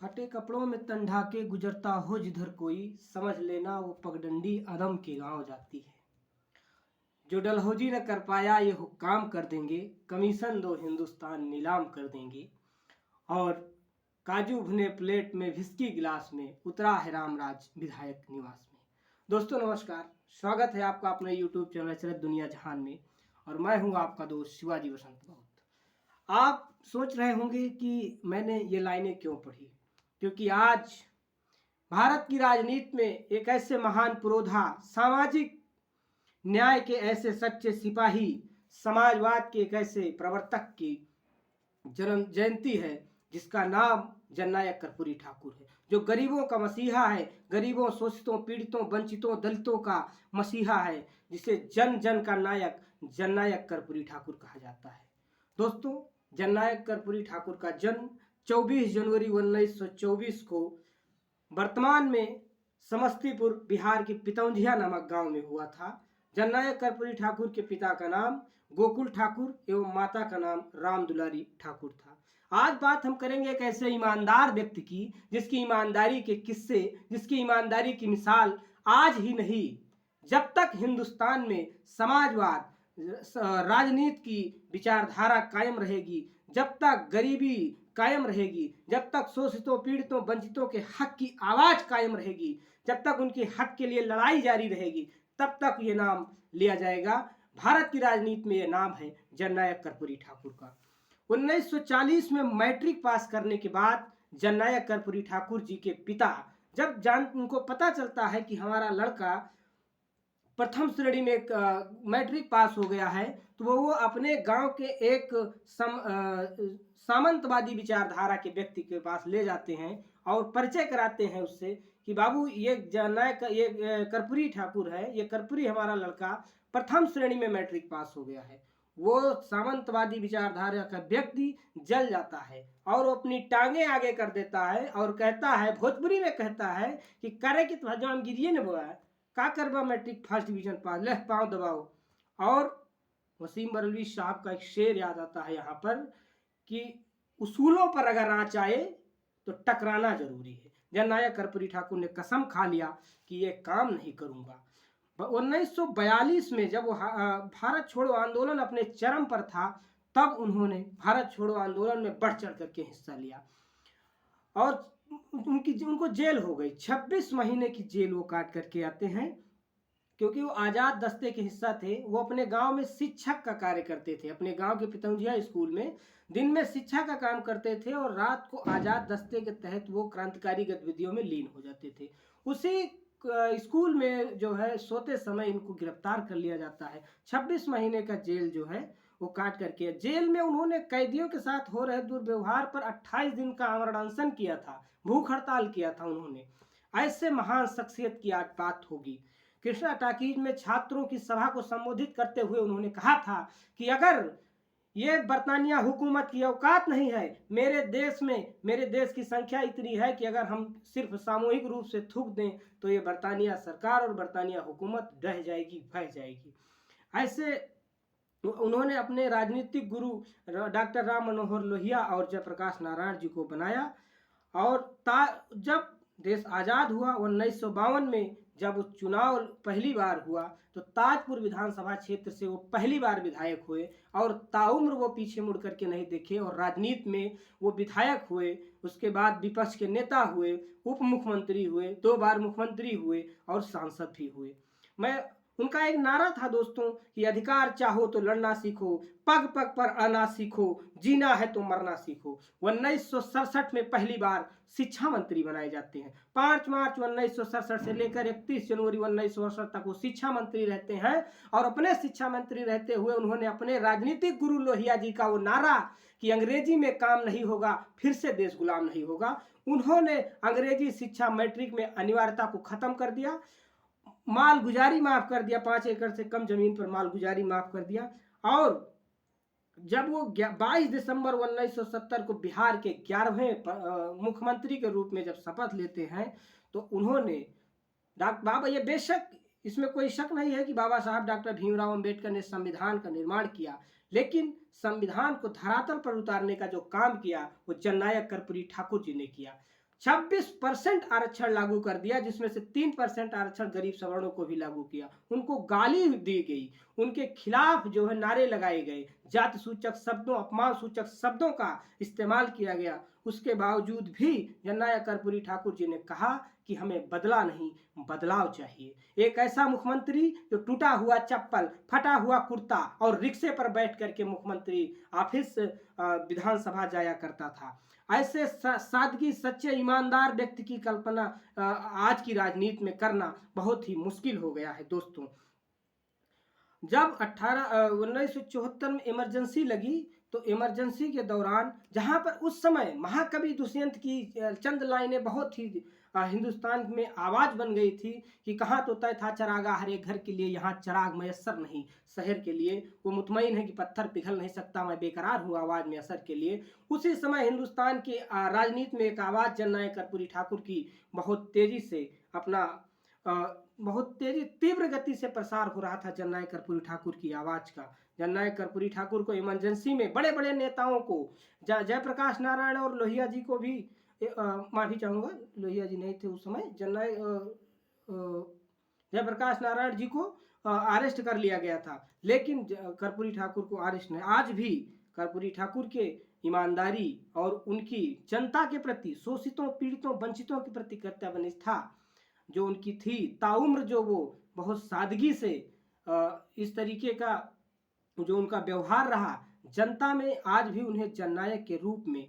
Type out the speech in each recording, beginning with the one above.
फटे कपड़ों में तन ढाके गुजरता हो जिधर कोई, समझ लेना वो पगडंडी अदम के गांव जाती है। जो डलहौजी न कर पाया ये हुक्काम कर देंगे, कमीशन दो हिंदुस्तान नीलाम कर देंगे। और काजू भुने प्लेट में विस्की गिलास में उतरा है रामराज विधायक निवास में। दोस्तों नमस्कार, स्वागत है आपका अपने यूट्यूब चैनल चरत दुनिया जहान में। और मैं हूं आपका दोस्त शिवाजी वसंत बहुत। आप सोच रहे होंगे कि मैंने ये लाइनें क्यों पढ़ी, क्योंकि आज भारत की राजनीति में एक ऐसे महान पुरोधा, सामाजिक न्याय के ऐसे सच्चे सिपाही, समाजवाद के एक ऐसे प्रवर्तक की जन्म जयंती है जिसका नाम जननायक कर्पूरी ठाकुर है, जो गरीबों का मसीहा है, गरीबों, शोषितों, पीड़ितों, वंचितों, दलितों का मसीहा है, जिसे जन जन का नायक जननायक कर्पूरी ठाकुर कहा जाता है। दोस्तों, जननायक कर्पूरी ठाकुर का जन्म 24 जनवरी 1924 को वर्तमान में समस्तीपुर बिहार के पितौंधिया नामक गांव में हुआ था। जननायक कर्पूरी ठाकुर के पिता का नाम गोकुल ठाकुर एवं माता का नाम राम दुलारी ठाकुर था। आज बात हम करेंगे एक ऐसे ईमानदार व्यक्ति की, जिसकी ईमानदारी के किस्से, जिसकी ईमानदारी की मिसाल आज ही नहीं, जब तक हिंदुस्तान में समाजवाद, राजनीति की विचारधारा कायम रहेगी, जब तक गरीबी कायम रहेगी, जब तक शोषितों, पीड़ितों, वंचितों के हक की आवाज कायम रहेगी, जब तक उनके हक के लिए लड़ाई जारी रहेगी, तब तक ये नाम लिया जाएगा। भारत की राजनीति में ये नाम है जननायक कर्पूरी ठाकुर का। 1940 में मैट्रिक पास करने के बाद जननायक कर्पूरी ठाकुर जी के पिता जब उनको पता चलता है कि हमारा लड़का प्रथम श्रेणी में मैट्रिक पास हो गया है, तो वो अपने गांव के एक सामंतवादी विचारधारा के व्यक्ति के पास ले जाते हैं और परिचय कराते हैं उससे कि बाबू, ये जननायक, ये कर्पूरी ठाकुर है, ये कर्पूरी हमारा लड़का प्रथम श्रेणी में मैट्रिक पास हो गया है। वो सामंतवादी विचारधारा का व्यक्ति जल जाता है और वो अपनी टांगे आगे कर देता है और कहता है, भोजपुरी में कहता है कि करे कि तुम गिरिए न बोआ का करबा मैट्रिक फर्स्ट डिवीजन पास, ले पाँव दबाओ। और वसीम बरेलवी साहब का एक शेर याद आता है यहाँ पर कि उसूलों पर अगर आँच आए तो टकराना जरूरी है। जननायक कर्पूरी ठाकुर ने कसम खा लिया कि ये काम नहीं करूंगा। 1942 में जब वो भारत छोड़ो आंदोलन अपने चरम पर था, तब उन्होंने भारत छोड़ो आंदोलन में बढ़ चढ़ करके हिस्सा लिया और उनको जेल हो गई। 26 महीने की जेल वो काट करके आते हैं, क्योंकि वो आज़ाद दस्ते के हिस्सा थे। वो अपने गांव में शिक्षक का कार्य करते थे, अपने गांव के पितौंजिया स्कूल में दिन में शिक्षा का काम करते थे और रात को आज़ाद दस्ते के तहत वो क्रांतिकारी गतिविधियों में लीन हो जाते थे। उसी स्कूल में जो है सोते समय इनको गिरफ्तार कर लिया जाता है। 26 महीने का जेल जो है वो काट करके, जेल में उन्होंने कैदियों के साथ हो रहे दुर्व्यवहार पर 28 दिन का आमरण अनशन किया था, भूख हड़ताल किया था उन्होंने। ऐसे महान शख्सियत की आज बात होगी। कृष्णा टाकीज में छात्रों की सभा को संबोधित करते हुए उन्होंने कहा था कि अगर ये बरतानिया हुकूमत की औकात नहीं है, मेरे देश में, मेरे देश की संख्या इतनी है कि अगर हम सिर्फ सामूहिक रूप से थूक दें तो ये बरतानिया सरकार और बरतानिया हुकूमत ढह जाएगी, फैल जाएगी। ऐसे उन्होंने अपने राजनीतिक गुरु डॉक्टर राम मनोहर लोहिया और जयप्रकाश नारायण जी को बनाया। और जब देश आज़ाद हुआ 1952 में, जब चुनाव पहली बार हुआ, तो ताजपुर विधानसभा क्षेत्र से वो पहली बार विधायक हुए और ताउम्र वो पीछे मुड़ करके नहीं देखे और राजनीति में वो विधायक हुए। उसके बाद विपक्ष के नेता हुए, उप मुख्यमंत्री हुए, 2 बार मुख्यमंत्री हुए और सांसद भी हुए। उनका एक नारा था दोस्तों कि अधिकार चाहो तो लड़ना सीखो, पग पग पर आना सीखो, जीना है तो मरना सीखो। 1967 में पहली बार शिक्षा मंत्री बनाए जाते हैं। 5 मार्च 1967 से लेकर 31 जनवरी 1968 तक वो शिक्षा मंत्री रहते हैं और अपने शिक्षा मंत्री रहते हुए उन्होंने अपने राजनीतिक गुरु लोहिया जी का वो नारा कि अंग्रेजी में काम नहीं होगा, फिर से देश गुलाम नहीं होगा, उन्होंने अंग्रेजी शिक्षा मैट्रिक में अनिवार्यता को खत्म कर दिया। माल गुजारी माफ कर दिया, 5 एकड़ से कम जमीन पर माल गुजारी माफ कर दिया। और जब वो 22 दिसंबर 1970 को बिहार के 11वें मुख्यमंत्री के रूप में जब शपथ लेते हैं, तो उन्होंने बाबा, ये बेशक इसमें कोई शक नहीं है कि बाबा साहब डॉक्टर भीमराव अंबेडकर ने संविधान का निर्माण किया, लेकिन संविधान को धरातल पर उतारने का जो काम किया वो जननायक कर्पूरी ठाकुर जी ने किया। 26% आरक्षण लागू कर दिया, जिसमें से 3% आरक्षण गरीब सवर्णों को भी लागू किया। उनको गाली दी गई, उनके खिलाफ जो है नारे लगाए गए, जाति सूचक शब्दों, अपमान सूचक शब्दों का इस्तेमाल किया गया। उसके बावजूद भी जननायक कर्पूरी ठाकुर जी ने कहा कि हमें बदला नहीं, बदलाव चाहिए। एक ऐसा मुख्यमंत्री जो टूटा हुआ चप्पल, फटा हुआ कुर्ता और रिक्शे पर बैठ करके मुख्यमंत्री ऑफिस विधानसभा जाया करता था। ऐसे सादगी, सच्चे, ईमानदार व्यक्ति की कल्पना आज की राजनीति में करना बहुत ही मुश्किल हो गया है दोस्तों। जब 1974 में इमरजेंसी लगी, तो इमरजेंसी के दौरान जहां पर उस समय महाकवि दुष्यंत की चंद लाइनें बहुत ही हिंदुस्तान में आवाज बन गई थी कि कहाँ तो तय था चरागा हर एक घर के लिए, यहाँ चराग मयस्सर नहीं शहर के लिए। वो मुतमईन है कि पत्थर पिघल नहीं सकता, मैं बेकरार हूँ आवाज में असर के लिए। उसी समय हिंदुस्तान की राजनीति में एक आवाज जननायक कर्पूरी ठाकुर की बहुत तेजी से अपना बहुत तेजी तीव्र गति से प्रसार हो रहा था जननायक कर्पूरी ठाकुर की आवाज का। जननायक कर्पूरी ठाकुर को इमरजेंसी में बड़े बड़े नेताओं को, जयप्रकाश नारायण और लोहिया जी को भी, माफी चाहूंगा, लोहिया जी नहीं थे उस समय, जयप्रकाश नारायण जी को अरेस्ट कर लिया गया था, लेकिन कर्पूरी ठाकुर को अरेस्ट नहीं। आज भी कर्पूरी ठाकुर के ईमानदारी और उनकी जनता के प्रति, शोषितों, पीड़ितों, वंचितों के प्रति कर्तव्य निष्ठा जो उनकी थी, ताउम्र जो वो बहुत सादगी से इस तरीके का जो उनका व्यवहार रहा, जनता में आज भी उन्हें जननायक के रूप में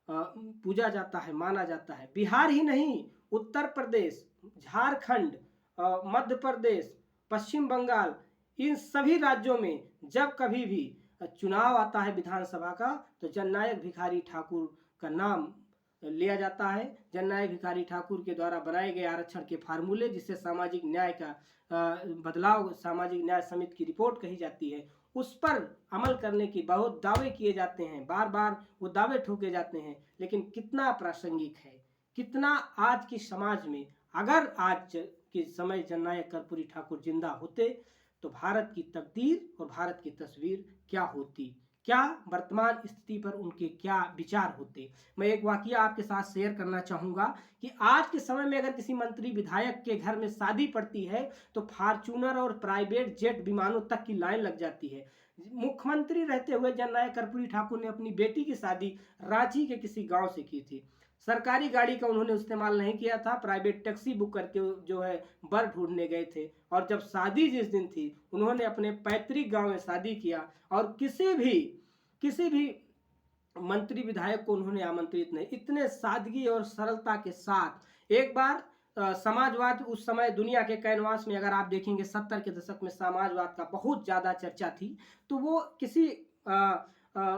पूजा जाता है, माना जाता है। बिहार ही नहीं, उत्तर प्रदेश, झारखंड, मध्य प्रदेश, पश्चिम बंगाल, इन सभी राज्यों में जब कभी भी चुनाव आता है विधानसभा का, तो जननायक भिखारी ठाकुर का नाम लिया जाता है। जननायक भिखारी ठाकुर के द्वारा बनाए गए आरक्षण के फार्मूले, जिससे सामाजिक न्याय का बदलाव, सामाजिक न्याय समिति की रिपोर्ट कही जाती है, उस पर अमल करने की बहुत दावे किए जाते हैं, बार बार वो दावे ठोके जाते हैं, लेकिन कितना प्रासंगिक है, कितना आज की समाज में, अगर आज के समय जननायक कर्पूरी ठाकुर जिंदा होते तो भारत की तकदीर और भारत की तस्वीर क्या होती, क्या वर्तमान स्थिति पर उनके क्या विचार होते। मैं एक वाकया आपके साथ शेयर करना चाहूँगा कि आज के समय में अगर किसी मंत्री विधायक के घर में शादी पड़ती है तो फॉर्च्यूनर और प्राइवेट जेट विमानों तक की लाइन लग जाती है। मुख्यमंत्री रहते हुए जननायक कर्पूरी ठाकुर ने अपनी बेटी की शादी रांची के किसी गांव से की थी। सरकारी गाड़ी का उन्होंने इस्तेमाल नहीं किया था, प्राइवेट टैक्सी बुक करके जो है वर ढूंढने गए थे। और जब शादी जिस दिन थी, उन्होंने अपने पैतृक गांव में शादी किया और किसी भी मंत्री विधायक को उन्होंने आमंत्रित नहीं। इतने सादगी और सरलता के साथ। एक बार समाजवाद उस समय दुनिया के कैनवास में अगर आप देखेंगे 70 के दशक में समाजवाद का बहुत ज़्यादा चर्चा थी, तो वो किसी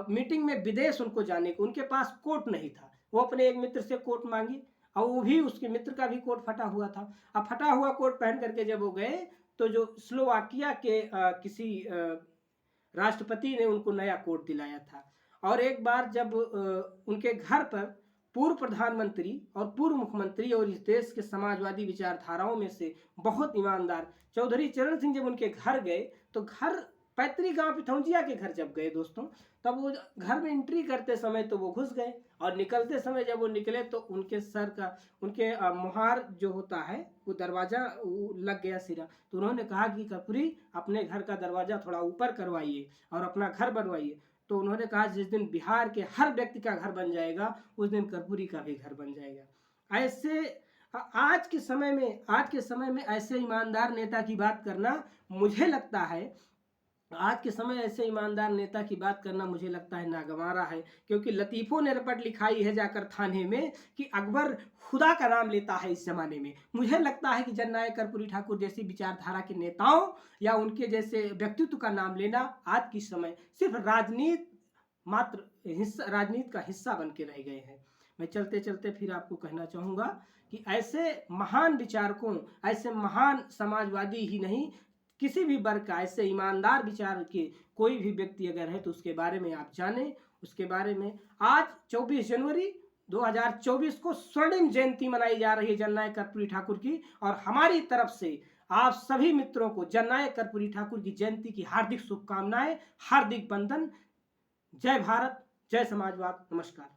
मीटिंग में विदेश उनको जाने को, उनके पास कोट नहीं था, वो अपने एक मित्र से कोट मांगी और वो भी उसके मित्र का भी कोट फटा हुआ था। अब फटा हुआ कोट पहन करके जब वो गए तो जो स्लोवाकिया के किसी राष्ट्रपति ने उनको नया कोट दिलाया था। और एक बार जब उनके घर पर पूर्व प्रधानमंत्री और पूर्व मुख्यमंत्री और इस देश के समाजवादी विचारधाराओं में से बहुत ईमानदार चौधरी चरण सिंह जब उनके घर गए, तो घर पैतृक गांव पिथौंजिया के घर जब गए दोस्तों, तब वो घर में एंट्री करते समय तो वो घुस गए और निकलते समय जब वो निकले तो उनके सर का, उनके मुहार जो होता है वो दरवाजा लग गया सिरा। तो उन्होंने कहा कि कर्पूरी अपने घर का दरवाजा थोड़ा ऊपर करवाइए और अपना घर बनवाइए। तो उन्होंने कहा जिस दिन बिहार के हर व्यक्ति का घर बन जाएगा उस दिन कर्पूरी का भी घर बन जाएगा। ऐसे आज के समय में ऐसे ईमानदार नेता की बात करना मुझे लगता है, आज के समय ऐसे ईमानदार नेता की बात करना मुझे लगता है नागवारा है। क्योंकि लतीफ़ों ने रपट लिखाई है जाकर थाने में कि अकबर खुदा का नाम लेता है इस जमाने में। मुझे लगता है कि जननायक कर्पूरी ठाकुर जैसी विचारधारा के नेताओं या उनके जैसे व्यक्तित्व का नाम लेना आज की समय सिर्फ राजनीति का हिस्सा बन के रह गए हैं। मैं चलते चलते फिर आपको कहना चाहूँगा कि ऐसे महान विचारकों, ऐसे महान समाजवादी ही नहीं, किसी भी वर्ग का ऐसे ईमानदार विचार के कोई भी व्यक्ति अगर है तो उसके बारे में आप जानें। उसके बारे में आज 24 जनवरी 2024 को स्वर्णिम जयंती मनाई जा रही है जननायक कर्पूरी ठाकुर की, और हमारी तरफ से आप सभी मित्रों को जननायक कर्पूरी ठाकुर की जयंती की हार्दिक शुभकामनाएं, हार्दिक बंधन। जय भारत, जय समाजवाद, नमस्कार।